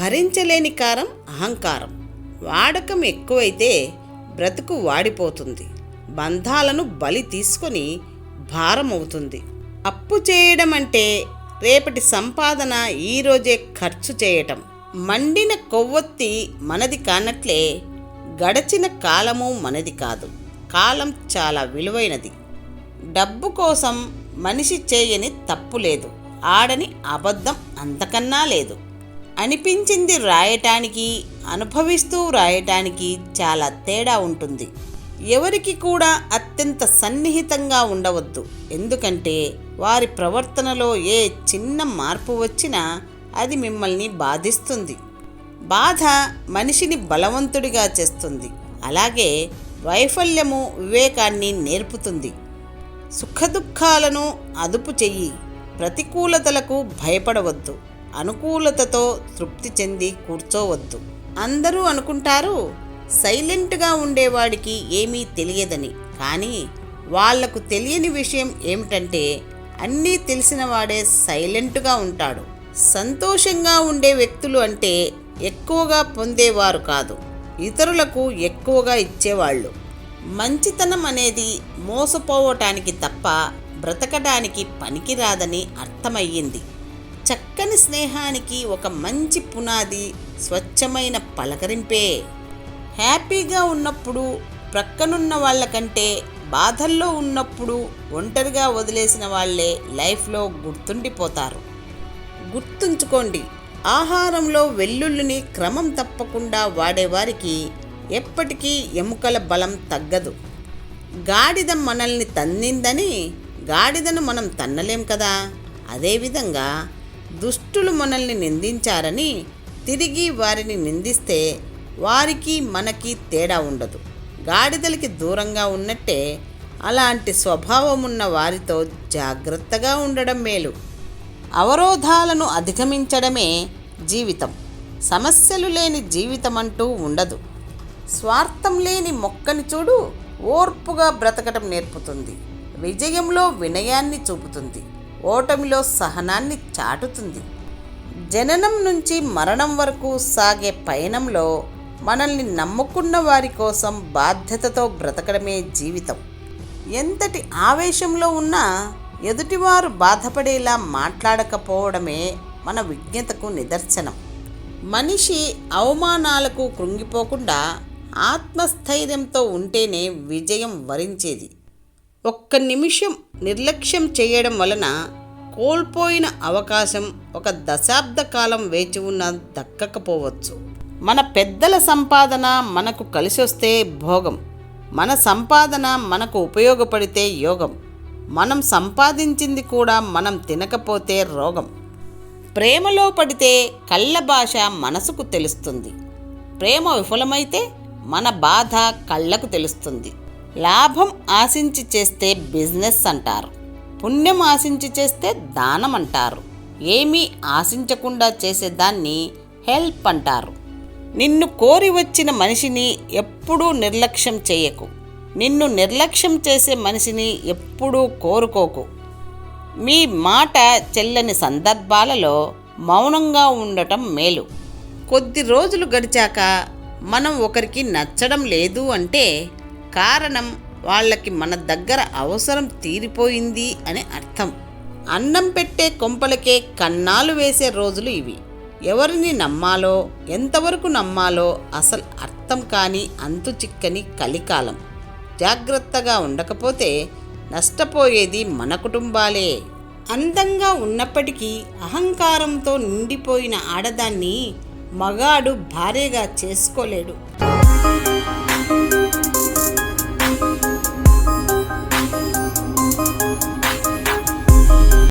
భరించలేని కారం అహంకారం. వాడకం ఎక్కువైతే బ్రతుకు వాడిపోతుంది. బంధాలను బలి తీసుకొని భారం అవుతుంది. అప్పు చేయడం అంటే రేపటి సంపాదన ఈరోజే ఖర్చు చేయటం. మండిన కొవ్వొత్తి మనది కానట్లే గడచిన కాలము మనది కాదు. కాలం చాలా విలువైనది. డబ్బు కోసం మనిషి చేయని తప్పు లేదు, ఆడని అబద్ధం అంతకన్నా లేదు. అనిపించింది రాయటానికి, అనుభవిస్తూ రాయటానికి చాలా తేడా ఉంటుంది. ఎవరికి కూడా అత్యంత సన్నిహితంగా ఉండవద్దు. ఎందుకంటే వారి ప్రవర్తనలో ఏ చిన్న మార్పు వచ్చినా అది మిమ్మల్ని బాధిస్తుంది. బాధ మనిషిని బలవంతుడిగా చేస్తుంది. అలాగే వైఫల్యము వివేకాన్ని నేర్పుతుంది. సుఖదుఖాలను అదుపు చెయ్యి. ప్రతికూలతలకు భయపడవద్దు. అనుకూలతతో తృప్తి చెంది కూర్చోవద్దు. అందరూ అనుకుంటారు సైలెంట్గా ఉండేవాడికి ఏమీ తెలియదని. కానీ వాళ్లకు తెలియని విషయం ఏమిటంటే అన్నీ తెలిసిన వాడే సైలెంట్గా ఉంటాడు. సంతోషంగా ఉండే వ్యక్తులు అంటే ఎక్కువగా పొందేవారు కాదు, ఇతరులకు ఎక్కువగా ఇచ్చేవాళ్ళు. మంచితనం అనేది మోసపోవటానికి తప్ప బ్రతకడానికి పనికిరాదని అర్థమయ్యింది. చక్కని స్నేహానికి ఒక మంచి పునాది స్వచ్ఛమైన పలకరింపే. హ్యాపీగా ఉన్నప్పుడు ప్రక్కనున్న వాళ్ళకంటే బాధల్లో ఉన్నప్పుడు ఒంటరిగా వదిలేసిన వాళ్ళే లైఫ్లో గుర్తుండిపోతారు. గుర్తుంచుకోండి, ఆహారంలో వెల్లుల్లిని క్రమం తప్పకుండా వాడేవారికి ఎప్పటికీ ఎముకల బలం తగ్గదు. గాడిద మనల్ని తన్నిందని గాడిదను మనం తన్నలేం కదా. అదేవిధంగా దుష్టులు మనల్ని నిందించారని తిరిగి వారిని నిందిస్తే వారికి మనకి తేడా ఉండదు. గాడిదలకి దూరంగా ఉన్నట్టే అలాంటి స్వభావం ఉన్న వారితో జాగ్రత్తగా ఉండడం మేలు. అవరోధాలను అధిగమించడమే జీవితం. సమస్యలు లేని జీవితం అంటూ ఉండదు. స్వార్థం లేని మొక్కని చూడు, ఓర్పుగా బ్రతకటం నేర్పుతుంది. విజయంలో వినయాన్ని చూపుతుంది, ఓటమిలో సహనాన్ని చాటుతుంది. జననం నుంచి మరణం వరకు సాగే పయనంలో మనల్ని నమ్ముకున్న వారి కోసం బాధ్యతతో బ్రతకడమే జీవితం. ఎంతటి ఆవేశంలో ఉన్నా ఎదుటివారు బాధపడేలా మాట్లాడకపోవడమే మన విజ్ఞతకు నిదర్శనం. మనిషి అవమానాలకు కృంగిపోకుండా ఆత్మస్థైర్యంతో ఉంటేనే విజయం వరించేది. ఒక్క నిమిషం నిర్లక్ష్యం చేయడం వలన కోల్పోయిన అవకాశం ఒక దశాబ్ద కాలం వేచి ఉన్న దక్కకపోవచ్చు. మన పెద్దల సంపాదన మనకు కలిసొస్తే భోగం, మన సంపాదన మనకు ఉపయోగపడితే యోగం. మనం సంపాదించింది కూడా మనం తినకపోతే రోగం. ప్రేమలో పడితే కళ్ళ భాష మనసుకు తెలుస్తుంది. ప్రేమ విఫలమైతే మన బాధ కళ్ళకు తెలుస్తుంది. లాభం ఆశించి చేస్తే బిజినెస్ అంటారు, పుణ్యం ఆశించి చేస్తే దానం అంటారు, ఏమీ ఆశించకుండా చేసేదాన్ని హెల్ప్ అంటారు. నిన్ను కోరి వచ్చిన మనిషిని ఎప్పుడూ నిర్లక్ష్యం చేయకు. నిన్ను నిర్లక్ష్యం చేసే మనిషిని ఎప్పుడూ కోరుకోకు. మీ మాట చెల్లని సందర్భాలలో మౌనంగా ఉండటం మేలు. కొద్ది రోజులు గడిచాక మనం ఒకరికి నచ్చడం లేదు అంటే కారణం వాళ్ళకి మన దగ్గర అవసరం తీరిపోయింది అని అర్థం. అన్నం పెట్టే కొంపలకే కన్నాలు వేసే రోజులు ఇవి. ఎవరిని నమ్మాలో, ఎంతవరకు నమ్మాలో అసలు అర్థం కాని అంతు చిక్కని కలికాలం. జాగ్రత్తగా ఉండకపోతే నష్టపోయేది మన కుటుంబాలే. అందంగా ఉన్నప్పటికీ అహంకారంతో నిండిపోయిన ఆడదాన్ని మగాడు భార్యగా చేసుకోలేడు.